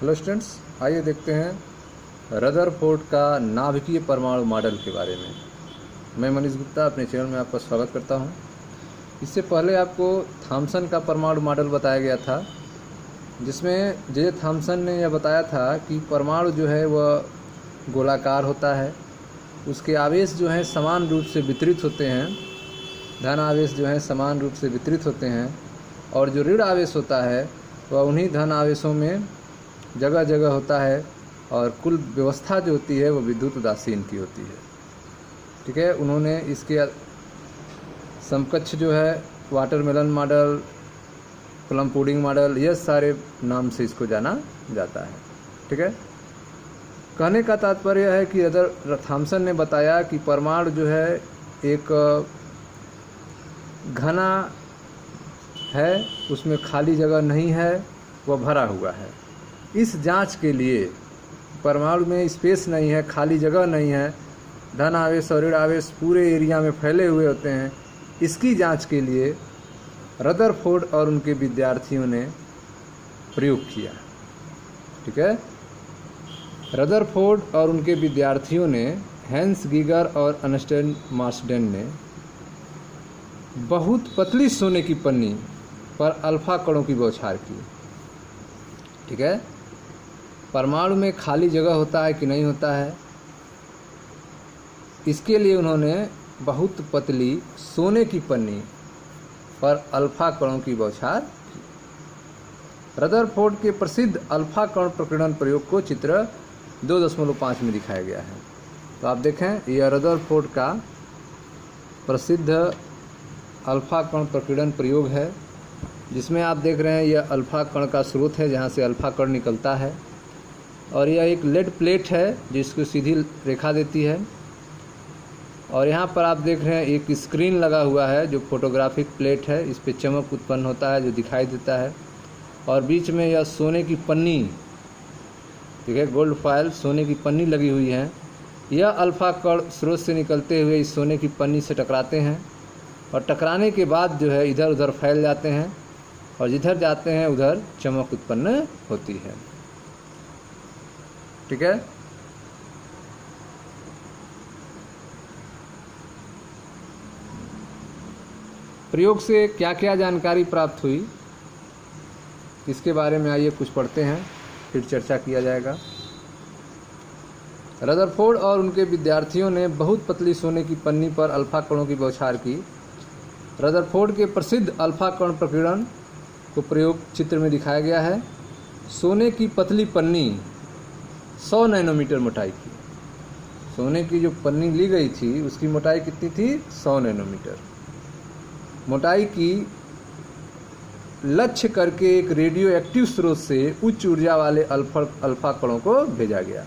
Hello students, आइए देखते हैं रदरफोर्ड का नाभिकीय परमाणु मॉडल के बारे में। मैं मनीष गुप्ता अपने चैनल में आपका स्वागत करता हूं। इससे पहले आपको थॉम्सन का परमाणु मॉडल बताया गया था, जिसमें जे थॉम्सन ने यह बताया था कि परमाणु जो है वह गोलाकार होता है, उसके आवेश जो हैं समान रूप से वितरित होते हैं, धन आवेश जो हैं समान रूप से वितरित होते हैं, और जो ऋण आवेश होता है वह उन्हीं धन आवेशों में जगह जगह होता है, और कुल व्यवस्था जो होती है वो विद्युत उदासीन की होती है। ठीक है, उन्होंने इसके समकक्ष जो है watermelon model, plum pudding model, यह सारे नाम से इसको जाना जाता है। ठीक है, कहने का तात्पर्य है कि थॉम्सन ने बताया कि परमाणु जो है एक घना है, उसमें खाली जगह नहीं है, वह भरा हुआ है। इस जांच के लिए परमाणु में स्पेस नहीं है, खाली जगह नहीं है, धन आवेश और ऋण आवेश पूरे एरिया में फैले हुए होते हैं। इसकी जांच के लिए रदरफोर्ड और उनके विद्यार्थियों ने प्रयोग किया। ठीक है, रदरफोर्ड और उनके विद्यार्थियों ने, हैंस गीगर और अर्नेस्ट मार्सडेन ने बहुत पतली सोने की पन्नी पर अल्फा कणों की बौछार की। ठीक है, परमाणु में खाली जगह होता है कि नहीं होता है, इसके लिए उन्होंने बहुत पतली सोने की पन्नी पर अल्फा कणों की बौछार की। रदरफोर्ड के प्रसिद्ध अल्फा कण प्रकीर्णन प्रयोग को चित्र 2.5 में दिखाया गया है। तो आप देखें, यह रदरफोर्ड का प्रसिद्ध अल्फा कण प्रकीर्णन प्रयोग है, जिसमें आप देख रहे हैं यह अल्फा कण का स्रोत है जहाँ से अल्फा कण निकलता है, और यह एक लेड प्लेट है जिसको सीधी रेखा देती है। और यहाँ पर आप देख रहे हैं एक स्क्रीन लगा हुआ है जो फोटोग्राफिक प्लेट है, इस पे चमक उत्पन्न होता है जो दिखाई देता है, और बीच में यह सोने की पन्नी, ठीक है, गोल्ड फॉयल सोने की पन्नी लगी हुई है। यह अल्फा कण स्रोत से निकलते हुए इस सोने की पन्नी से टकराते हैं, और टकराने के बाद जो है इधर उधर फैल जाते हैं, और जिधर जाते हैं उधर चमक उत्पन्न होती है। ठीक है, प्रयोग से क्या क्या जानकारी प्राप्त हुई, इसके बारे में आइए कुछ पढ़ते हैं, फिर चर्चा किया जाएगा। रदरफोर्ड और उनके विद्यार्थियों ने बहुत पतली सोने की पन्नी पर अल्फा कणों की बौछार की। रदरफोर्ड के प्रसिद्ध अल्फा कण प्रकीर्णन को प्रयोग चित्र में दिखाया गया है। सोने की पतली पन्नी 100 नैनोमीटर मोटाई की, सोने की जो पन्नी ली गई थी उसकी मोटाई कितनी थी? 100 नैनोमीटर मोटाई की, लक्ष्य करके एक रेडियो एक्टिव स्रोत से उच्च ऊर्जा वाले अल्फा कणों को भेजा गया।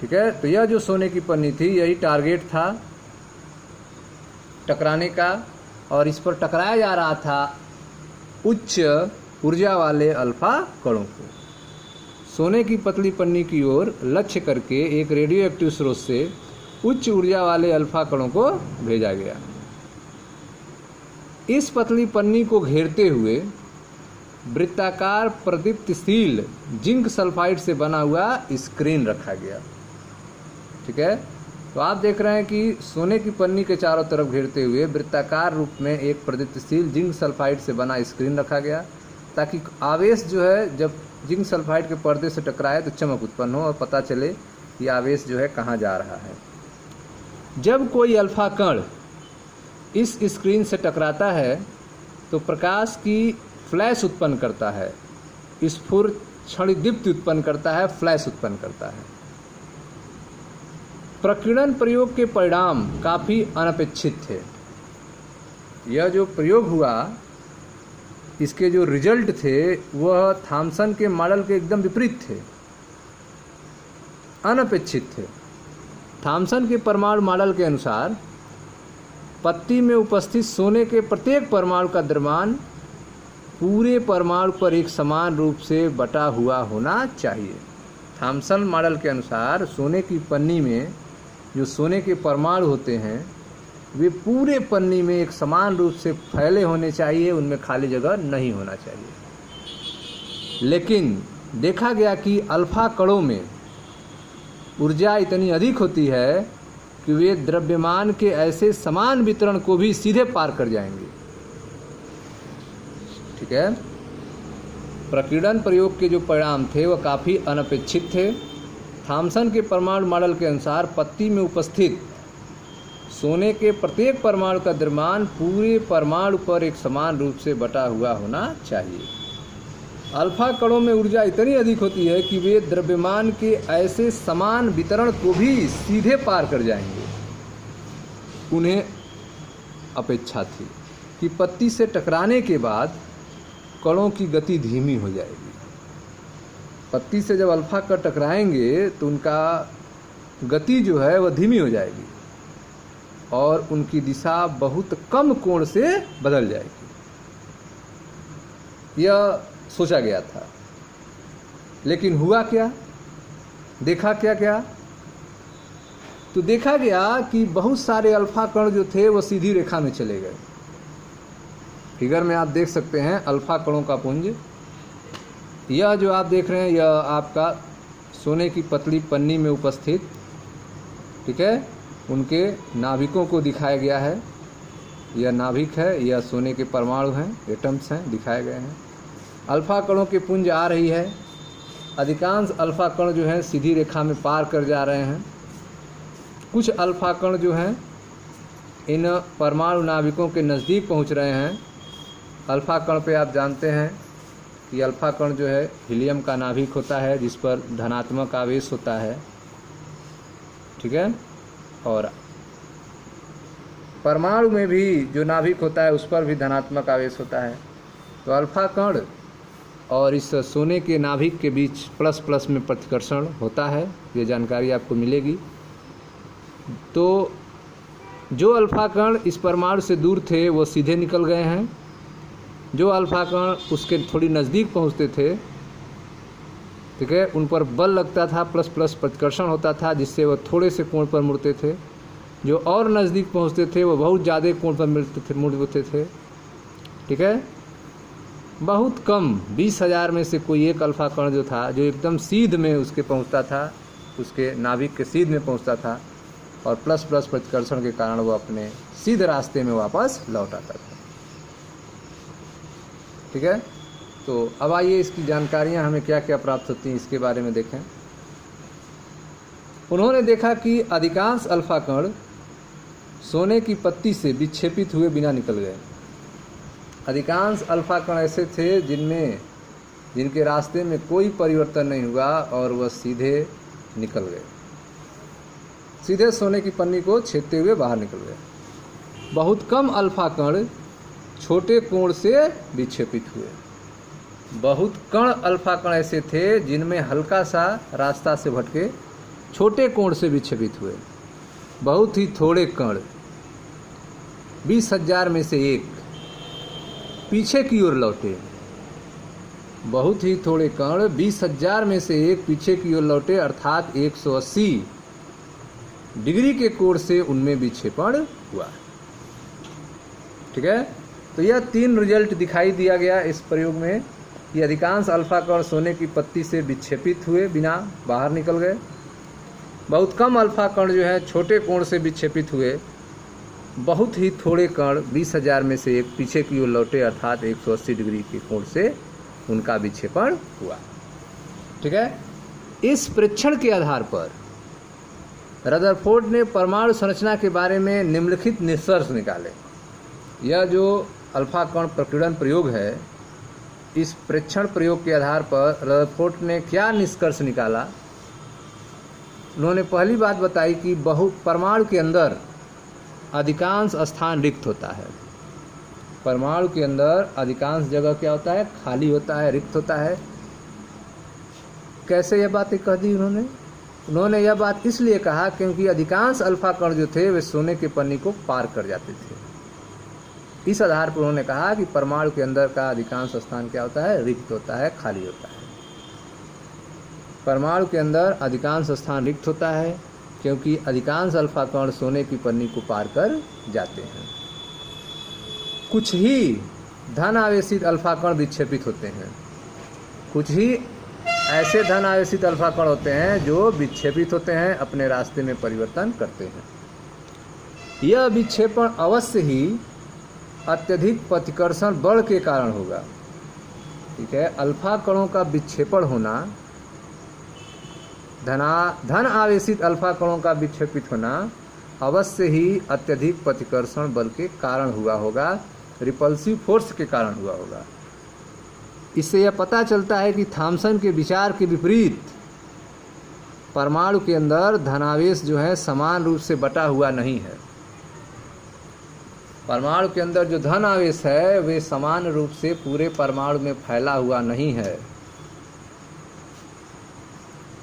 ठीक है, तो यह जो सोने की पन्नी थी यही टारगेट था टकराने का, और इस पर टकराया जा रहा था उच्च ऊर्जा वाले अल्फा कणों को। सोने की पतली पन्नी की ओर लक्ष्य करके एक रेडियो एक्टिव स्रोत से उच्च ऊर्जा वाले अल्फा कणों को भेजा गया। इस पतली पन्नी को घेरते हुए वृत्ताकार प्रदीप्तिशील जिंक सल्फाइड से बना हुआ स्क्रीन रखा गया। ठीक है, तो आप देख रहे हैं कि सोने की पन्नी के चारों तरफ घेरते हुए वृत्ताकार रूप में एक प्रदीप्तिशील जिंक सल्फाइड से बना स्क्रीन रखा गया, ताकि आवेश जो है जब जिंक सल्फाइड के पर्दे से टकराए तो चमक उत्पन्न हो और पता चले कि आवेश जो है कहाँ जा रहा है। जब कोई अल्फा कण इस स्क्रीन से टकराता है तो प्रकाश की फ्लैश उत्पन्न करता है, स्फुर क्षणिदीप्ति उत्पन्न करता है, फ्लैश उत्पन्न करता है। प्रकीर्णन प्रयोग के परिणाम काफ़ी अनपेक्षित थे। यह जो प्रयोग हुआ, इसके जो रिजल्ट थे वह थॉम्सन के मॉडल के एकदम विपरीत थे, अनपेक्षित थे। थॉम्सन के परमाणु मॉडल के अनुसार पत्ती में उपस्थित सोने के प्रत्येक परमाणु का द्रव्यमान पूरे परमाणु पर एक समान रूप से बटा हुआ होना चाहिए। थॉम्सन मॉडल के अनुसार सोने की पन्नी में जो सोने के परमाणु होते हैं वे पूरे पन्नी में एक समान रूप से फैले होने चाहिए, उनमें खाली जगह नहीं होना चाहिए। लेकिन देखा गया कि अल्फा कणों में ऊर्जा इतनी अधिक होती है कि वे द्रव्यमान के ऐसे समान वितरण को भी सीधे पार कर जाएंगे। ठीक है, प्रकीर्णन प्रयोग के जो परिणाम थे वह काफ़ी अनपेक्षित थे। थॉमसन के परमाणु मॉडल के अनुसार पत्ती में उपस्थित सोने के प्रत्येक परमाणु का द्रव्यमान पूरे परमाणु पर एक समान रूप से बटा हुआ होना चाहिए। अल्फा कणों में ऊर्जा इतनी अधिक होती है कि वे द्रव्यमान के ऐसे समान वितरण को भी सीधे पार कर जाएंगे। उन्हें अपेक्षा थी कि पत्ती से टकराने के बाद कणों की गति धीमी हो जाएगी। पत्ती से जब अल्फा कण टकराएंगे तो उनका गति जो है वह धीमी हो जाएगी और उनकी दिशा बहुत कम कोण से बदल जाएगी। यह सोचा गया था, लेकिन हुआ क्या? देखा क्या? तो देखा गया कि बहुत सारे अल्फा कण जो थे वो सीधी रेखा में चले गए। फिगर में आप देख सकते हैं अल्फा कणों का पुंज। यह जो आप देख रहे हैं यह आपका सोने की पतली पन्नी में उपस्थित, ठीक है, उनके नाभिकों को दिखाया गया है। यह नाभिक है, यह सोने के परमाणु हैं, एटम्स हैं, दिखाए गए हैं। अल्फा कणों के पुंज आ रही है। अधिकांश अल्फा कण जो हैं सीधी रेखा में पार कर जा रहे हैं। कुछ अल्फा कण जो हैं इन परमाणु नाभिकों के नज़दीक पहुंच रहे हैं। अल्फा कण पे आप जानते हैं कि अल्फा कण जो है हीलियम का नाभिक होता है जिस पर धनात्मक आवेश होता है, ठीक है, और परमाणु में भी जो नाभिक होता है उस पर भी धनात्मक आवेश होता है। तो अल्फा कण और इस सोने के नाभिक के बीच प्लस प्लस में प्रतिकर्षण होता है, ये जानकारी आपको मिलेगी। तो जो अल्फा कण इस परमाणु से दूर थे वो सीधे निकल गए हैं। जो अल्फा कण उसके थोड़ी नज़दीक पहुंचते थे, ठीक है, उन पर बल लगता था, प्लस प्लस प्रतिकर्षण होता था जिससे वो थोड़े से कोण पर मुड़ते थे। जो और नज़दीक पहुंचते थे वो बहुत ज़्यादा कोण पर मुड़ते थे, ठीक है। बहुत कम 20,000 में से कोई एक अल्फा कण जो था जो एकदम सीध में उसके पहुंचता था, उसके नाभिक के सीध में पहुंचता था और प्लस प्लस प्रतिकर्षण के कारण वो अपने सीधे रास्ते में वापस लौट आता था, ठीक है। तो अब आइए इसकी जानकारियां हमें क्या क्या प्राप्त होती हैं इसके बारे में देखें। उन्होंने देखा कि अधिकांश अल्फा कण सोने की पत्ती से विक्षेपित हुए बिना निकल गए। अधिकांश अल्फा कण ऐसे थे जिनके रास्ते में कोई परिवर्तन नहीं हुआ और वह सीधे निकल गए, सीधे सोने की पन्नी को छेदते हुए बाहर निकल गए। बहुत कम अल्फा कण छोटे कोण से विक्षेपित हुए। बहुत कण अल्फा कण ऐसे थे जिनमें हल्का सा रास्ता से भटके छोटे कोण से विक्षेपित हुए। बहुत ही थोड़े कण 20,000 में से एक पीछे की ओर लौटे। बहुत ही थोड़े कण 20,000 में से एक पीछे की ओर लौटे, अर्थात 180 डिग्री के कोण से उनमें विक्षेपण हुआ, ठीक है। तो यह 3 रिजल्ट दिखाई दिया गया इस प्रयोग में कि अधिकांश अल्फा कण सोने की पत्ती से विक्षेपित हुए बिना बाहर निकल गए। बहुत कम अल्फा कण जो है छोटे कोण से विक्षेपित हुए। बहुत ही थोड़े कण 20,000 में से एक पीछे की ओर लौटे, अर्थात 180 डिग्री के कोण से उनका विक्षेपण हुआ, ठीक है। इस परीक्षण के आधार पर रदरफोर्ड ने परमाणु संरचना के बारे में निम्नलिखित निष्कर्ष निकाले। यह जो अल्फा कण प्रकीर्णन प्रयोग है, इस परीक्षण प्रयोग के आधार पर रदरफोर्ड ने क्या निष्कर्ष निकाला? उन्होंने पहली बात बताई कि परमाणु के अंदर अधिकांश स्थान रिक्त होता है। परमाणु के अंदर अधिकांश जगह क्या होता है? खाली होता है, रिक्त होता है। कैसे यह बातें कह दी उन्होंने यह बात इसलिए कहा क्योंकि अधिकांश अल्फा कण जो थे वे सोने के पन्नी को पार कर जाते थे। इस आधार पर उन्होंने कहा कि परमाणु के अंदर का अधिकांश स्थान क्या होता है? रिक्त होता है, खाली होता है। परमाणु के अंदर अधिकांश स्थान रिक्त होता है क्योंकि अधिकांश अल्फा कण सोने की पन्नी को पार कर जाते हैं। कुछ ही धन आवेशित अल्फा कण विक्षेपित होते हैं। कुछ ही ऐसे धन आवेशित अल्फा कण होते हैं जो विक्षेपित होते हैं, अपने रास्ते में परिवर्तन करते हैं। यह विक्षेपण अवश्य ही अत्यधिक प्रतिकर्षण बल के कारण होगा। ठीक है, अल्फा कणों का विक्षेपण होना, धन आवेशित अल्फा कणों का विक्षेपित होना अवश्य ही अत्यधिक प्रतिकर्षण बल के कारण हुआ होगा, रिपल्सिव फोर्स के कारण हुआ होगा। इससे यह पता चलता है कि थॉमसन के विचार के विपरीत परमाणु के अंदर धनावेश जो है समान रूप से बटा हुआ नहीं है। परमाणु के अंदर जो धन आवेश है वे समान रूप से पूरे परमाणु में फैला हुआ नहीं है।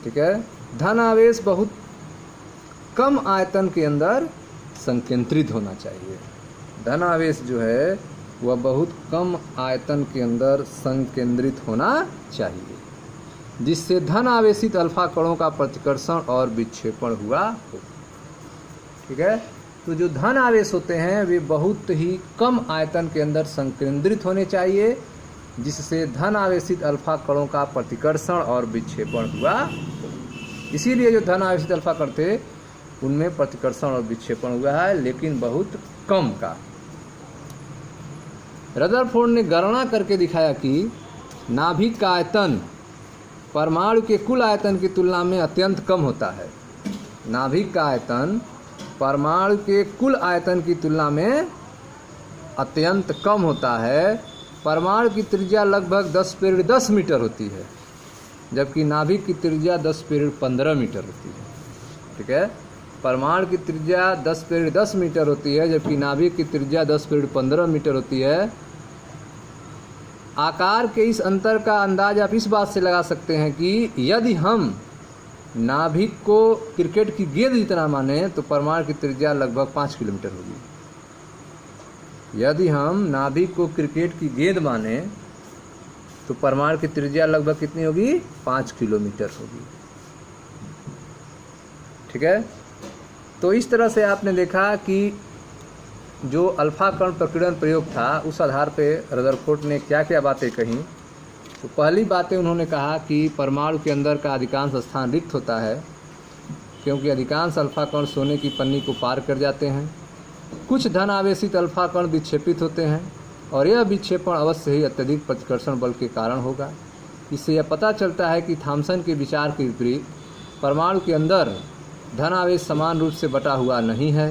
ठीक है, धन आवेश बहुत कम आयतन के अंदर संकेंद्रित होना चाहिए। धन आवेश जो है वह बहुत कम आयतन के अंदर संकेंद्रित होना चाहिए, जिससे धन आवेशित अल्फा कणों का प्रतिकर्षण और विक्षेपण हुआ हो। ठीक है, तो जो धन आवेश होते हैं वे बहुत ही कम आयतन के अंदर संकेंद्रित होने चाहिए, जिससे धन आवेशित अल्फा कणों का प्रतिकर्षण और विक्षेपण हुआ। इसीलिए जो धन आवेशित अल्फा कण थे उनमें प्रतिकर्षण और विक्षेपण हुआ है, लेकिन बहुत कम का। रदरफोर्ड ने गणना करके दिखाया कि नाभिक का आयतन परमाणु के कुल आयतन की तुलना में अत्यंत कम होता है। नाभिक का आयतन परमाणु के कुल आयतन की तुलना में अत्यंत कम होता है। परमाणु की त्रिज्या लगभग 10⁻10 मीटर होती है, जबकि नाभिक की त्रिज्या 10⁻15 मीटर होती है। ठीक है, परमाणु की त्रिज्या 10⁻10 मीटर होती है, जबकि नाभिक की त्रिज्या 10⁻15 मीटर होती है। आकार के इस अंतर का अंदाज आप इस बात से लगा सकते हैं कि यदि हम नाभिक को क्रिकेट की गेंद जितना माने तो परमाणु की त्रिज्या लगभग 5 किलोमीटर होगी। यदि हम नाभिक को क्रिकेट की गेंद माने तो परमाणु की त्रिज्या लगभग कितनी होगी? 5 किलोमीटर होगी। ठीक है, तो इस तरह से आपने देखा कि जो अल्फा कण प्रकीर्णन प्रयोग था उस आधार पे रदरफोर्ड ने क्या क्या बातें कही। तो पहली बातें उन्होंने कहा कि परमाणु के अंदर का अधिकांश स्थान रिक्त होता है, क्योंकि अधिकांश अल्फा कण सोने की पन्नी को पार कर जाते हैं। कुछ धन आवेशित अल्फा कण विक्षेपित होते हैं और यह विक्षेपण अवश्य ही अत्यधिक प्रतिकर्षण बल के कारण होगा। इससे यह पता चलता है कि थॉमसन के विचार के विपरीत परमाणु के अंदर धन आवेश समान रूप से बटा हुआ नहीं है।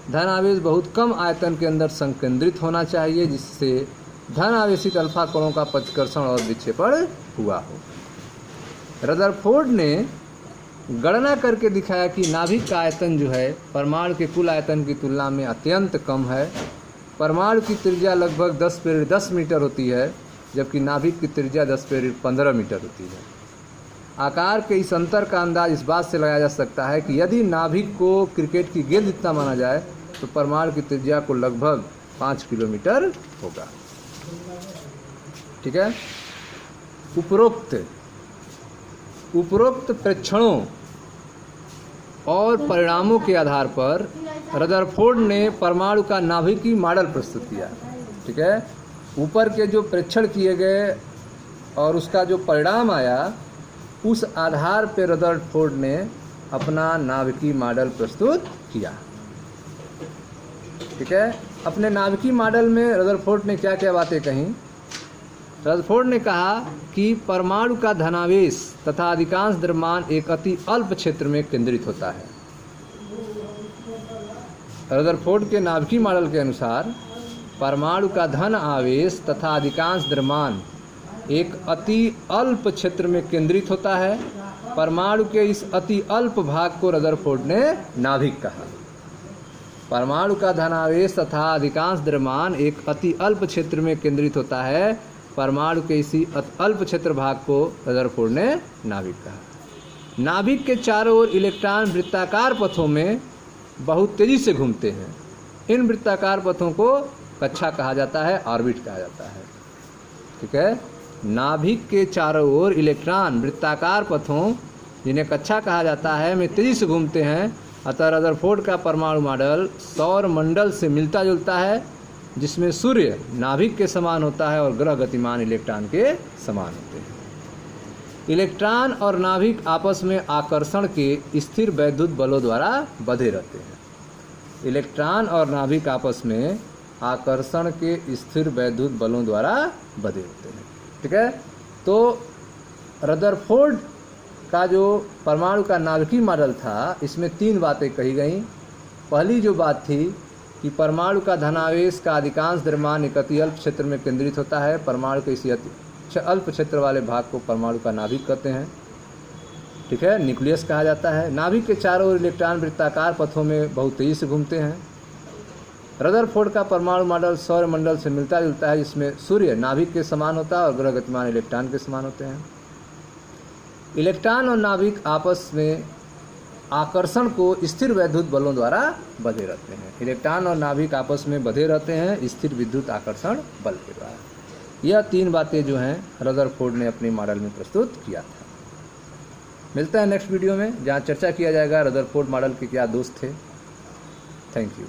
धन आवेश बहुत कम आयतन के अंदर संकेंद्रित होना चाहिए, जिससे धन आवेशित अल्फा कणों का प्रतिकर्षण और विक्षेपण हुआ हो। रदरफोर्ड ने गणना करके दिखाया कि नाभिक का आयतन जो है परमाणु के कुल आयतन की तुलना में अत्यंत कम है। परमाणु की त्रिज्या लगभग 10⁻10 मीटर होती है, जबकि नाभिक की त्रिज्या 10⁻15 मीटर होती है। आकार के इस अंतर का अंदाज इस बात से लगाया जा सकता है कि यदि नाभिक को क्रिकेट की गेंद जितना माना जाए तो परमाणु की त्रिज्या को लगभग 5 किलोमीटर होगा। ठीक है, उपरोक्त प्रेक्षणों और परिणामों के आधार पर रदरफोर्ड ने परमाणु का नाभिकीय मॉडल प्रस्तुत किया। ठीक है, ऊपर के जो प्रेक्षण किए गए और उसका जो परिणाम आया उस आधार पर रदरफोर्ड ने अपना नाभिकीय मॉडल प्रस्तुत किया। ठीक है, अपने नाभिकीय मॉडल में रदरफोर्ड ने क्या क्या बातें कहीं। रदरफोर्ड ने कहा कि परमाणु का धनावेश तथा अधिकांश द्रव्यमान एक अति अल्प क्षेत्र में केंद्रित होता है। रदरफोर्ड के नाभिकीय मॉडल के अनुसार परमाणु का धन आवेश तथा अधिकांश द्रव्यमान एक अति अल्प क्षेत्र में केंद्रित होता है। परमाणु के इस अति अल्प भाग को रदरफोर्ड ने नाभिक कहा। परमाणु का धनावेश तथा अधिकांश द्रव्यमान एक अति अल्प क्षेत्र में केंद्रित होता है। परमाणु के इसी अल्प क्षेत्र भाग को रदरफोर्ड ने नाभिक कहा। नाभिक के चारों ओर इलेक्ट्रॉन वृत्ताकार पथों में बहुत तेजी से घूमते हैं। इन वृत्ताकार पथों को कक्षा कहा जाता है, ऑर्बिट कहा जाता है। ठीक है, नाभिक के चारों ओर इलेक्ट्रॉन वृत्ताकार पथों, जिन्हें कक्षा कहा जाता है, में तेजी से घूमते हैं। अतः रदरफोर्ड का परमाणु मॉडल सौर मंडल से मिलता जुलता है, जिसमें सूर्य नाभिक के समान होता है और ग्रह गतिमान इलेक्ट्रॉन के समान होते हैं। इलेक्ट्रॉन और नाभिक आपस में आकर्षण के स्थिर वैद्युत बलों द्वारा बंधे रहते हैं। इलेक्ट्रॉन और नाभिक आपस में आकर्षण के स्थिर वैद्युत बलों द्वारा बंधे होते हैं। ठीक है, तो रदरफोर्ड का जो परमाणु का नाभिकीय मॉडल था, इसमें 3 बातें कही गई। पहली जो बात थी कि परमाणु का धनावेश का अधिकांश द्रव्यमान एक अति अल्प क्षेत्र में केंद्रित होता है। परमाणु के इसी अल्प क्षेत्र वाले भाग को परमाणु का नाभिक कहते हैं। ठीक है, न्यूक्लियस कहा जाता है। नाभिक के चारों ओर इलेक्ट्रॉन वृत्ताकार पथों में बहुत तेजी से घूमते हैं। रदरफोर्ड का परमाणु मॉडल सौर मंडल से मिलता जुलता है, जिसमें सूर्य नाभिक के समान होता है और ग्रह गतिमान इलेक्ट्रॉन के समान होते हैं। इलेक्ट्रॉन और नाभिक आपस में आकर्षण को स्थिर वैद्युत बलों द्वारा बंधे रहते हैं। इलेक्ट्रॉन और नाभिक आपस में बंधे रहते हैं स्थिर विद्युत आकर्षण बल के द्वारा। यह 3 बातें जो हैं रदरफोर्ड ने अपने मॉडल में प्रस्तुत किया था। मिलता है नेक्स्ट वीडियो में, जहां चर्चा किया जाएगा रदरफोर्ड मॉडल के क्या दोष थे। Thank you.